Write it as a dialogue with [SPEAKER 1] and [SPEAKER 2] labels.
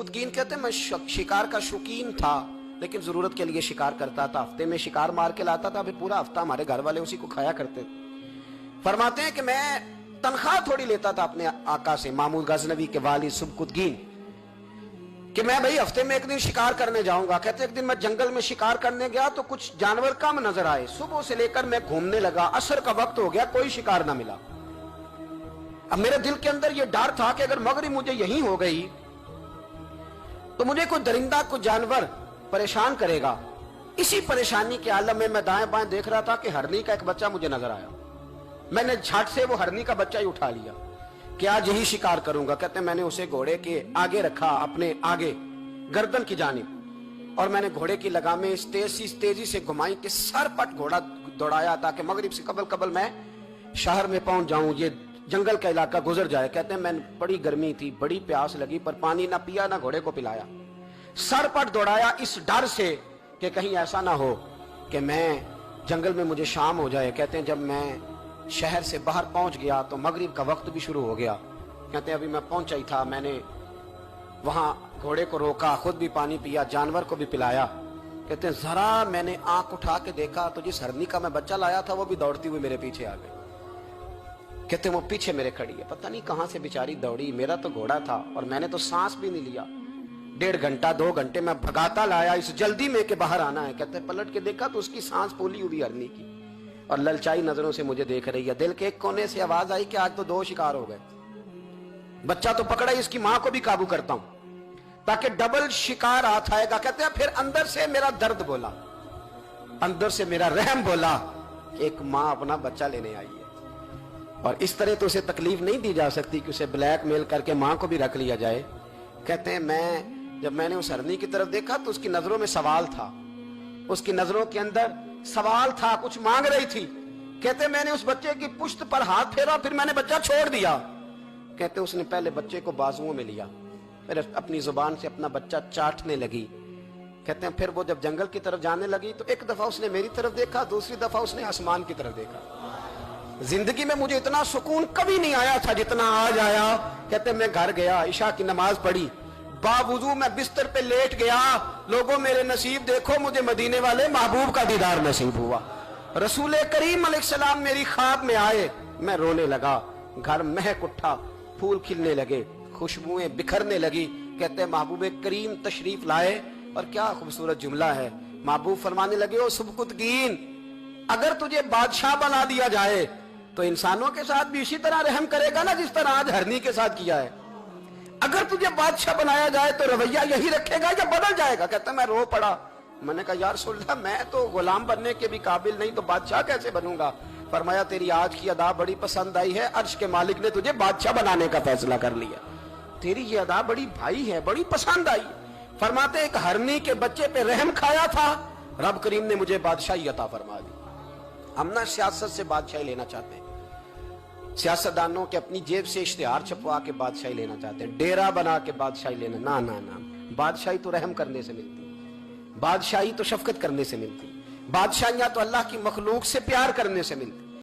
[SPEAKER 1] सुबकुतगीन कहते हैं मैं शिकार का शौकीन था, लेकिन जरूरत के लिए शिकार करता था। हफ्ते में शिकार मार के लाता था, फिर पूरा हफ्ता हमारे घर वाले उसी को खाया करते थे। फरमाते हैं कि मैं तनख्वाह थोड़ी लेता था अपने आका से, मामूद गजनवी के वालिद सुबकुतगीन, कि मैं भाई हफ्ते में एक दिन शिकार करने जाऊंगा। कहते एक दिन मैं जंगल में शिकार करने गया तो कुछ जानवर कम नजर आए। सुबह से लेकर मैं घूमने लगा, असर का वक्त हो गया, कोई शिकार ना मिला। अब मेरे दिल के अंदर यह डर था कि अगर मगरिब मुझे यहीं हो गई तो मुझे कोई दरिंदा, कोई जानवर परेशान करेगा। इसी परेशानी के आलम में मैं दाएं बाएं देख रहा था कि हरनी का एक बच्चा मुझे नजर आया। मैंने झट से वो हरनी का बच्चा ही उठा लिया कि आज यही शिकार करूंगा। कहते मैंने उसे घोड़े के आगे रखा, अपने आगे गर्दन की जानिब, और मैंने घोड़े की लगामें इस तेजी से घुमाई कि सरपट घोड़ा दौड़ाया ताकि मगरिब से कबल मैं शहर में पहुंच जाऊं, ये जंगल का इलाका गुजर जाए। कहते हैं मैं, बड़ी गर्मी थी, बड़ी प्यास लगी, पर पानी ना पिया ना घोड़े को पिलाया। सरपट दौड़ाया इस डर से कि कहीं ऐसा ना हो कि मैं जंगल में मुझे शाम हो जाए। कहते हैं जब मैं शहर से बाहर पहुंच गया तो मगरिब का वक्त भी शुरू हो गया। कहते हैं अभी मैं पहुंचा ही था, मैंने वहां घोड़े को रोका, खुद भी पानी पिया, जानवर को भी पिलाया। कहते हैं जरा मैंने आंख उठा के देखा तो जिस हरनी का मैं बच्चा लाया था वो भी दौड़ती हुई मेरे पीछे आ गई। कहते वो पीछे मेरे खड़ी है, पता नहीं कहां से बेचारी दौड़ी। मेरा तो घोड़ा था और मैंने तो सांस भी नहीं लिया। 1.5 घंटा 2 घंटे मैं भगाता लाया इस जल्दी में के बाहर आना है। कहते पलट के देखा तो उसकी सांस फूली हुई हरनी की और ललचाई नजरों से मुझे देख रही है। दिल के एक कोने से आवाज आई कि आज तो 2 शिकार हो गए। बच्चा तो पकड़ा, इसकी मां को भी काबू करता हूं ताकि डबल शिकार हाथ आएगा। कहते हैं फिर अंदर से मेरा दर्द बोला, अंदर से मेरा रहम बोला कि एक मां अपना बच्चा लेने आई है और इस तरह तो उसे तकलीफ नहीं दी जा सकती कि उसे ब्लैकमेल करके मां को भी रख लिया जाए। कहते हैं जब मैंने उस हरनी की तरफ देखा तो उसकी नजरों में सवाल था, उसकी नजरों के अंदर सवाल था, कुछ मांग रही थी। कहते मैंने उस बच्चे की पुश्त पर हाथ फेरा, फिर मैंने बच्चा छोड़ दिया। कहते उसने पहले बच्चे को बाजुओं में लिया, फिर अपनी जुबान से अपना बच्चा चाटने लगी। कहते हैं फिर वो जब जंगल की तरफ जाने लगी तो एक दफा उसने मेरी तरफ देखा, दूसरी दफा उसने आसमान की तरफ देखा। जिंदगी में मुझे इतना सुकून कभी नहीं आया था जितना आज आया। कहते मैं घर गया, इशा की नमाज पढ़ी, बावजूद मैं बिस्तर पे लेट गया। लोगों मेरे नसीब देखो, मुझे मदीने वाले महबूब का दीदार नसीब हुआ। रसूल करीम अलैहिस्सलाम मेरी ख्वाब में आए, मैं रोने लगा। घर महक उठा, फूल खिलने लगे, खुशबुएं बिखरने लगी। कहते महबूब करीम तशरीफ लाए और क्या खूबसूरत जुमला है। महबूब फरमाने लगे ओ सुबकुतगीन, अगर तुझे बादशाह बना दिया जाए तो इंसानों के साथ भी इसी तरह रहम करेगा ना जिस तरह आज हरनी के साथ किया है। अगर तुझे बादशाह बनाया जाए तो रवैया यही रखेगा या बदल जाएगा। कहता मैं रो पड़ा, मैंने कहा यार सुल्ला मैं तो गुलाम बनने के भी काबिल नहीं, तो बादशाह कैसे बनूंगा। फरमाया तेरी आज की अदा बड़ी पसंद आई है, अर्श के मालिक ने तुझे बादशाह बनाने का फैसला कर लिया। तेरी ये अदा बड़ी भाई है, बड़ी पसंद आई। फरमाते एक हरनी के बच्चे पे रहम खाया था, रब करीम ने मुझे बादशाही अता फरमा दी। हम ना सियासत से बादशाही लेना चाहते हैं, सियासतदानों के अपनी जेब से इश्तिहार छपवा के बादशाही लेना चाहते हैं, डेरा बना के बादशाही लेना। ना ना ना, बादशाही तो रहम करने से मिलती, बादशाही तो शफकत करने से मिलती, बादशाहियां तो अल्लाह की मखलूक से प्यार करने से मिलती।